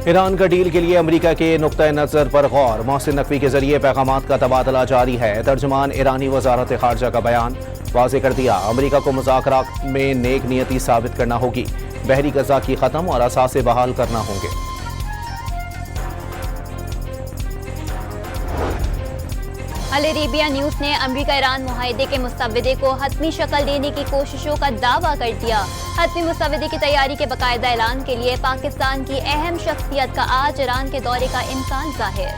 Iran का deal के लिए अमेरिका के नुक्ता नज़र पर गौर। मोहसिन नकवी के जरिए पैगामात का तबादला जारी है। तर्जुमान ईरानी वजारत खारजा का बयान वाज़ेह कर दिया। अमेरिका को मुज़ाकरात में नेक नियति साबित करना होगी। बहरी ग़ज़ा की ख़त्म और असासे बहाल करना होंगे। अल अरेबिया न्यूज़ ने अमेरिका ईरान मुआहदे के मुसव्वदे को हतमी शक्ल देने की कोशिशों का दावा कर दिया। हतमी मुसव्वदे की तैयारी के बाकायदा ऐलान के लिए पाकिस्तान की अहम शख्सियत का आज ईरान के दौरे का इम्कान ज़ाहिर।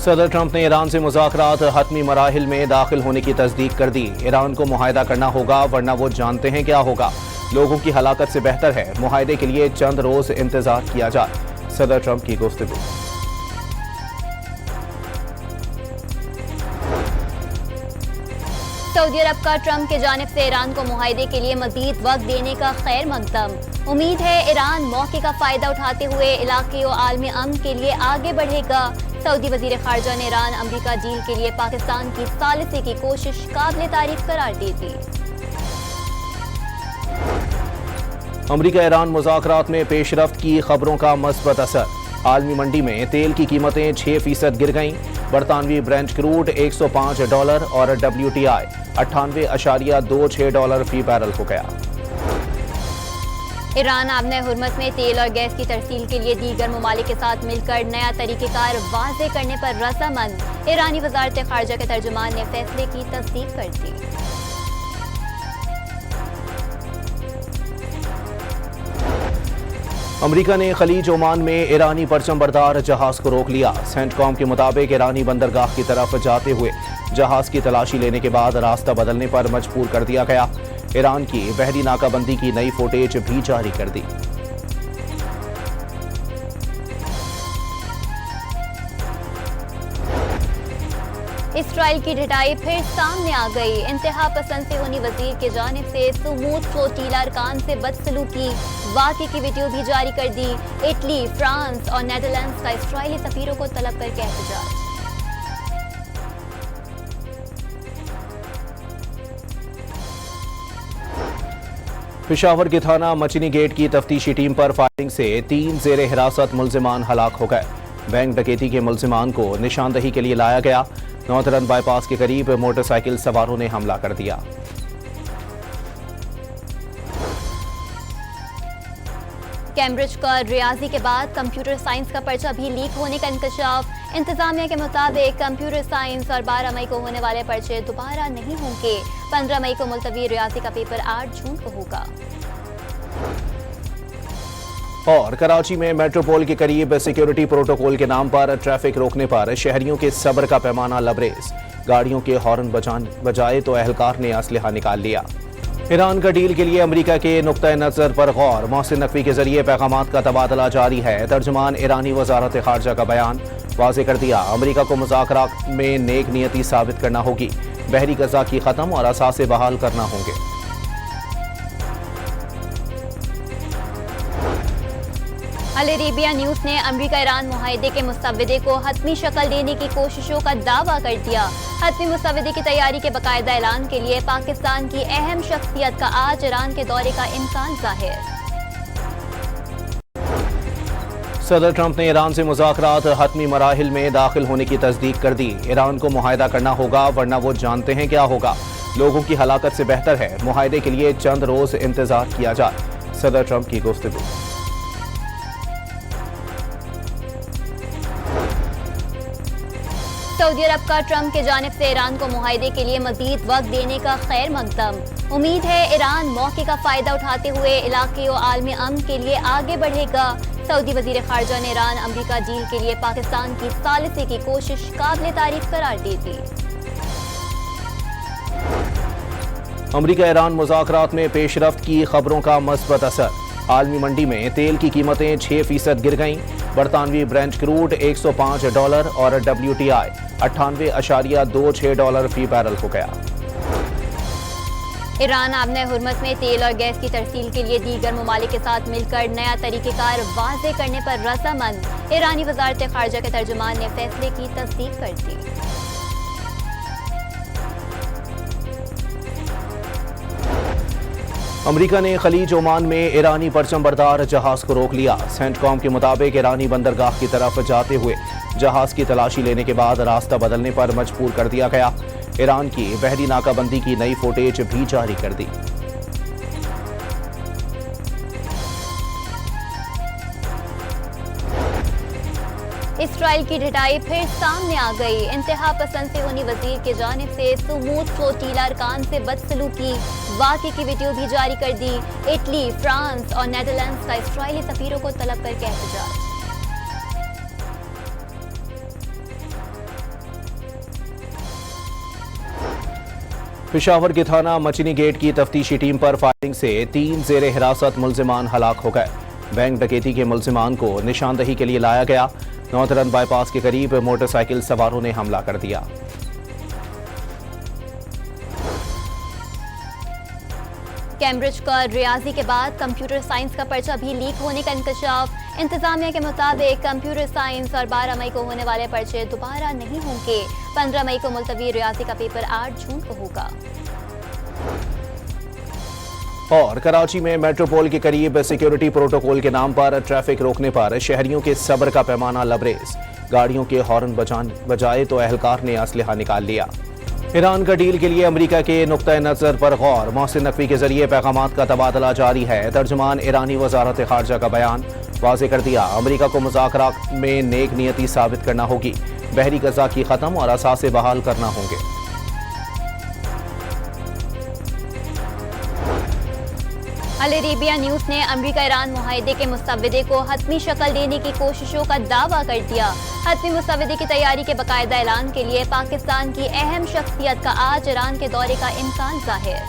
सदर ट्रंप ने ईरान से मुज़ाकरात हतमी मराहिल में दाखिल होने की तस्दीक कर दी। ईरान को मुआहदा करना होगा वरना वो जानते हैं क्या होगा। लोगों की हलाकत से बेहतर है मुआहदे के लिए चंद रोज इंतजार किया जाए। सदर ट्रंप की गुफ्तगू। सऊदी अरब का ट्रंप की जानिब से ईरान को मुआहदे के लिए मजीद वक्त देने का खैर मकदम। उम्मीद है ईरान मौके का फायदा उठाते हुए इलाके और आलमी अमन के लिए आगे बढ़ेगा। सऊदी वजीर खारजा ने ईरान अमरीका डील के लिए पाकिस्तान की सालिसी की कोशिश काबिल तारीफ करार दी थी। अमरीका ईरान मुज़ाकरात में पेशरफ्त की खबरों का मस्बत असर। आलमी मंडी में तेल की कीमतें 6% गिर गईं। बरतानवी ब्रेंट क्रूड $105 और WTI $98.26 फी बैरल हो गया। ईरान आबने हुर्मस में तेल और गैस की तरसील के लिए दीगर ममालिक के साथ मिलकर नया तरीक़ेकार वाज़ेह करने पर रज़ामंद। ईरानी वज़ारत ख़ारजा के तर्जुमान ने फैसले की तस्दीक कर दी। अमेरिका ने खलीज ओमान में ईरानी परचम बरदार जहाज को रोक लिया। सेंटकॉम के मुताबिक ईरानी बंदरगाह की तरफ जाते हुए जहाज की तलाशी लेने के बाद रास्ता बदलने पर मजबूर कर दिया गया। ईरान की बहरी नाकाबंदी की नई फुटेज भी जारी कर दी। इसराइल की ढिठाई फिर सामने आ गई। इंतहा पसंद से होनी वजीर की जानिब से सुमूद फ्लोटीला अरकान से बदसलूकी वाक़े की वीडियो भी जारी कर दी। इटली, फ्रांस और नेदरलैंड्स का इसराइली सफीरों को तलब करके एहतजाज। पेशावर के थाना मचिनी गेट की तफ्तीशी टीम पर फायरिंग से 3 ज़ेरे हिरासत मुल्जिमान हलाक हो गए। बैंक डकैती के मुल्जिमान को निशानदही के लिए लाया गया। नौतरन बाईपास के करीब मोटरसाइकिल सवारों ने हमला कर दिया। कैम्ब्रिज का रियाजी के बाद कंप्यूटर साइंस का पर्चा भी लीक होने का इंकशाफ। इंतजामिया के मुताबिक कंप्यूटर साइंस और 12 मई को होने वाले पर्चे दोबारा नहीं होंगे। 15 मई को मुलतवी रियाजी का पेपर 8 जून को होगा। और कराची में मेट्रोपोल के करीब सिक्योरिटी प्रोटोकॉल के नाम पर ट्रैफिक रोकने पर शहरियों के सब्र का पैमाना लबरेज। गाड़ियों के हॉर्न बजाए तो अहलकार ने असलहा निकाल लिया। ईरान का डील के लिए अमेरिका के नुक्ता नज़र पर गौर। मोहसिन नकवी के जरिए पैगामात का तबादला जारी है। तर्जुमान ईरानी वजारत खारजा का बयान वाज़ेह कर दिया। अमेरिका को मुज़ाकरात में नेक नियति साबित करना होगी। बहरी ग़ज़ा की ख़त्म और असासे बहाल करना होंगे। अल अरेबिया न्यूज़ ने अमेरिका ईरान मुआहदे के मुसव्वदे को हतमी शक्ल देने की कोशिशों का दावा कर दिया। हतमी मुसव्वदे की तैयारी के बाकायदा ऐलान के लिए पाकिस्तान की अहम शख्सियत का आज ईरान के दौरे का इम्कान ज़ाहिर। सदर ट्रंप ने ईरान से मुज़ाकरात हतमी मराहिल में दाखिल होने की तस्दीक कर दी। ईरान को मुआहदा करना होगा वरना वो जानते हैं क्या होगा। लोगों की हलाकत से बेहतर है मुआहदे के लिए चंद रोज इंतजार किया जाए। सदर ट्रंप की गुफ्तगू। सऊदी अरब का ट्रंप की जानिब से ईरान को मुआहदे के लिए मजीद वक्त देने का खैर मकदम। उम्मीद है ईरान मौके का फायदा उठाते हुए इलाके और आलमी अमन के लिए आगे बढ़ेगा। सऊदी वजीर खारजा ने ईरान अमरीका डील के लिए पाकिस्तान की सालिसी की कोशिश काबिल तारीफ करार दी थी। अमरीका ईरान मुज़ाकरात में पेशरफ्त की खबरों का मस्बत असर। आलमी मंडी में तेल की कीमतें 6% गिर गईं। बरतानवी ब्रेंट क्रूड $105 और WTI $98.26 फी बैरल हो गया। ईरान आबने हुर्मस में तेल और गैस की तरसील के लिए दीगर ममालिक के साथ मिलकर नया तरीक़ेकार वाज़ेह करने पर रज़ामंद। ईरानी वज़ारत ख़ारजा के तर्जुमान ने फैसले की तस्दीक कर दी। امریکہ نے خلیج عمان میں ایرانی پرچم بردار جہاز کو روک لیا۔ سینٹ کام کے مطابق ایرانی بندرگاہ کی طرف جاتے ہوئے جہاز کی تلاشی لینے کے بعد راستہ بدلنے پر مجبور کر دیا گیا۔ ایران کی بحری ناکہ بندی کی نئی فوٹیج بھی جاری کر دی۔ اسرائیل کی ڈھٹائی پھر سامنے آ گئی۔ انتہا پسند صہیونی وزیر کی جانب سے سمود فلوٹیلا ارکان سے بدسلوکی واقعے کی ویڈیو بھی جاری کر دی۔ اٹلی، فرانس اور نیدرلینڈز کا اسرائیلی سفیروں کو طلب کر کے احتجاج۔ پشاور کے تھانہ مچنی گیٹ کی تفتیشی ٹیم پر فائرنگ سے 3 زیر حراست ملزمان ہلاک ہو گئے۔ بینک ڈکیتی کے ملزمان کو نشاندہی کے لیے لایا گیا۔ نوترن بائی پاس کے قریب موٹر سائیکل سواروں نے حملہ کر دیا۔ کیمبرج کا ریاضی کے بعد کمپیوٹر سائنس کا پرچہ بھی لیک ہونے کا انکشاف۔ انتظامیہ کے مطابق کمپیوٹر سائنس اور 12 مئی کو ہونے والے پرچے دوبارہ نہیں ہوں گے۔ 15 مئی کو ملتوی ریاضی کا پیپر 8 جون کو ہوگا۔ اور کراچی میں میٹروپول کے قریب سیکیورٹی پروٹوکول کے نام پر ٹریفک روکنے پر شہریوں کے صبر کا پیمانہ لبریز۔ گاڑیوں کے ہارن بجائے تو اہلکار نے اسلحہ نکال لیا۔ ایران کا ڈیل کے لیے امریکہ کے نقطہ نظر پر غور۔ محسن نقوی کے ذریعے پیغامات کا تبادلہ جاری ہے۔ ترجمان ایرانی وزارت خارجہ کا بیان واضح کر دیا۔ امریکہ کو مذاکرات میں نیک نیتی ثابت کرنا ہوگی۔ بحری قزاقی ختم اور اثاثے بحال کرنا ہوں گے۔ العربیہ نیوز نے امریکہ ایران معاہدے کے مسودے کو حتمی شکل دینے کی کوششوں کا دعویٰ کر دیا۔ حتمی مسودے کی تیاری کے باقاعدہ اعلان کے لیے پاکستان کی اہم شخصیت کا آج ایران کے دورے کا امکان ظاہر۔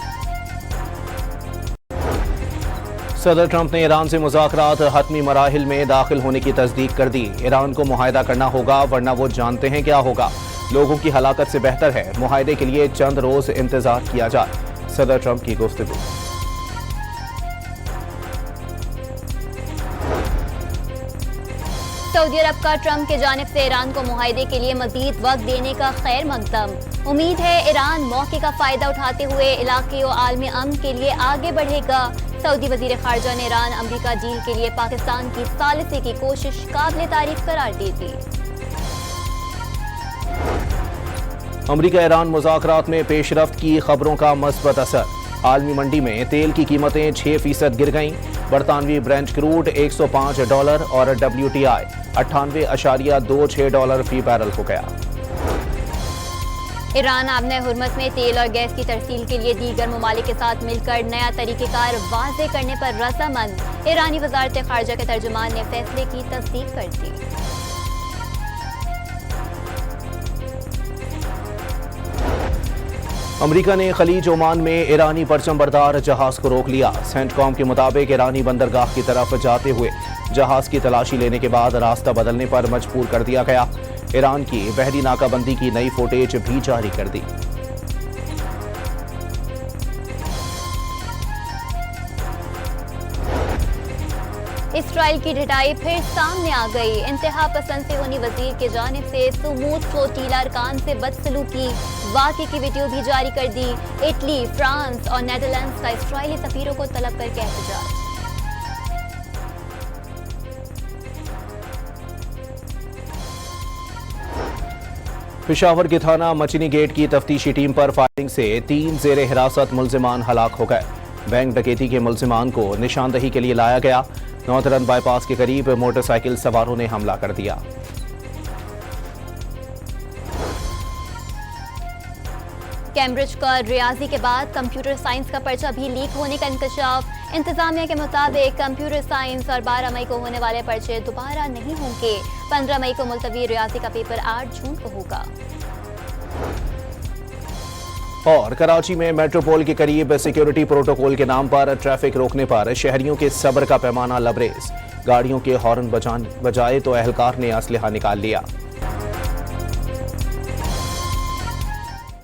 صدر ٹرمپ نے ایران سے مذاکرات حتمی مراحل میں داخل ہونے کی تصدیق کر دی۔ ایران کو معاہدہ کرنا ہوگا ورنہ وہ جانتے ہیں کیا ہوگا۔ لوگوں کی ہلاکت سے بہتر ہے معاہدے کے لیے چند روز انتظار کیا جائے۔ صدر ٹرمپ کی گفتگو۔ سعودی عرب کا ٹرمپ کی جانب سے ایران کو معاہدے کے لیے مزید وقت دینے کا خیر مقدم۔ امید ہے ایران موقع کا فائدہ اٹھاتے ہوئے علاقائی و عالمی امن کے لیے آگے بڑھے گا۔ سعودی وزیر خارجہ نے ایران امریکہ ڈیل کے لیے پاکستان کی ثالثی کی کوشش قابل تعریف قرار دی تھی۔ امریکہ ایران مذاکرات میں پیش رفت کی خبروں کا مثبت اثر۔ عالمی منڈی میں تیل کی قیمتیں 6% گر گئیں۔ برطانوی برنٹ کروڈ $105 اور WTI $98.26 فی بیرل ہو گیا۔ ایران آبنہ ہرمز میں تیل اور گیس کی ترسیل کے لیے دیگر ممالک کے ساتھ مل کر نیا طریقہ کار واضح کرنے پر رضامند۔ ایرانی وزارت خارجہ کے ترجمان نے فیصلے کی تصدیق کر دی۔ امریکہ نے خلیج عمان میں ایرانی پرچم بردار جہاز کو روک لیا۔ سینٹ کام کے مطابق ایرانی بندرگاہ کی طرف جاتے ہوئے جہاز کی تلاشی لینے کے بعد راستہ بدلنے پر مجبور کر دیا گیا۔ ایران کی بحری ناکہ بندی کی نئی فوٹیج بھی جاری کر دی۔ اسرائیل کی ڈھٹائی پھر سامنے آ گئی۔ انتہا پسند صہیونی وزیر کی جانب سے سمود فلوٹیلا ارکان سے بدسلوکی واقعے کی ویڈیو بھی جاری کر دی۔ اٹلی، فرانس اور نیدرلینڈز کا اسرائیلی سفیروں کو طلب کر کے احتجاج۔ پشاور کے تھانہ مچنی گیٹ کی تفتیشی ٹیم پر فائرنگ سے 3 زیر حراست ملزمان ہلاک ہو گئے۔ بینک ڈکیتی کے ملزمان کو نشاندہی کے لیے لایا گیا۔ نوترن بائی پاس کے قریب موٹر سائیکل سواروں نے حملہ کر دیا۔ کیمبرج کا ریاضی کے بعد کمپیوٹر سائنس کا پرچہ بھی لیک ہونے کا انکشاف۔ انتظامیہ کے مطابق کمپیوٹر سائنس اور 12 مئی کو ہونے والے پرچے دوبارہ نہیں ہوں گے۔ 15 مئی کو ملتوی ریاضی کا پیپر 8 جون کو ہوگا۔ اور کراچی میں میٹروپول کے قریب سیکیورٹی پروٹوکول کے نام پر ٹریفک روکنے پر شہریوں کے صبر کا پیمانہ لبریز۔ گاڑیوں کے ہارن بجائے تو اہلکار نے اسلحہ نکال لیا۔